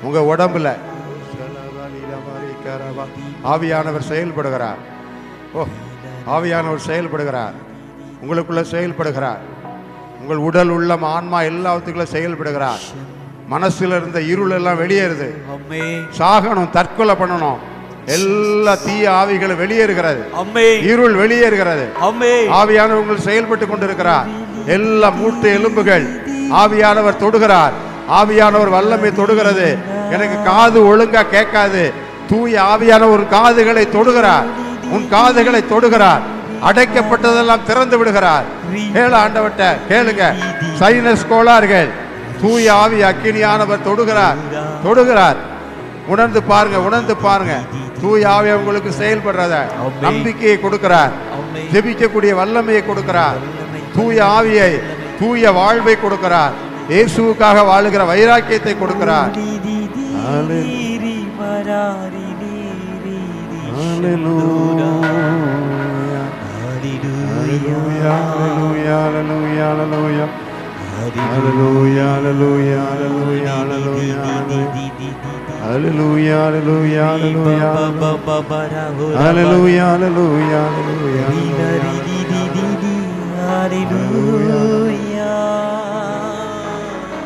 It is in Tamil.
உங்க உடம்புல ஆவியானவர் செயல்படுகிறார். ஓ, ஆவியானவர் செயல்படுகிறார், உங்களுக்குள்ள செயல்படுகிறார். உங்கள் உடல், உள்ளம், ஆன்மா எல்லாத்துக்குள்ள செயல்படுகிறார். மனசுல இருந்த இருள் எல்லாம் வெளியேறுது. சாகணும், தற்கொலை பண்ணணும், எல்லா தீய ஆவிகளும் வெளியேறுகிறது. இருள் வெளியேறுகிறது. ஆவியானவர் செயல்பட்டு கொண்டிருக்கிறார். எல்லா மூட்டு எலும்புகள் ஆவியானவர் தொடுகிறார். ஆவியானவர் வல்லமை தொடுகிறது. எனக்கு காது ஒழுங்கா கேட்காது, தூய ஆவியானவர் காதுகளை தொடுகிறார். உன் காதுகளை தொடுகிறார். அடைக்கப்பட்டதெல்லாம் திறந்து விடுகிறார். கேள ஆண்டவர்ட்ட கேளுங்க. சைனஸ் கோளாறுகள் தூய ஆவி அக்கினியானவர் தொடுகிறார், தொடுகிறார். உணர்ந்து பாருங்க, உணர்ந்து பாருங்க. தூய ஆவி உங்களுக்கு செயல்படுறத நம்பிக்கையை கொடுக்கிறார். ஜெபிக்கக்கூடிய வல்லமையை கொடுக்கிறார். தூய ஆவியை, தூய வாழ்வை கொடுக்கிறார். இயேசுவுக்காக வாழுகிற வைராக்கியத்தை கொடுக்கிறார். Hallelujah, hallelujah, hallelujah, hallelujah, hallelujah, hallelujah, hallelujah, hallelujah, hallelujah, hallelujah, hallelujah.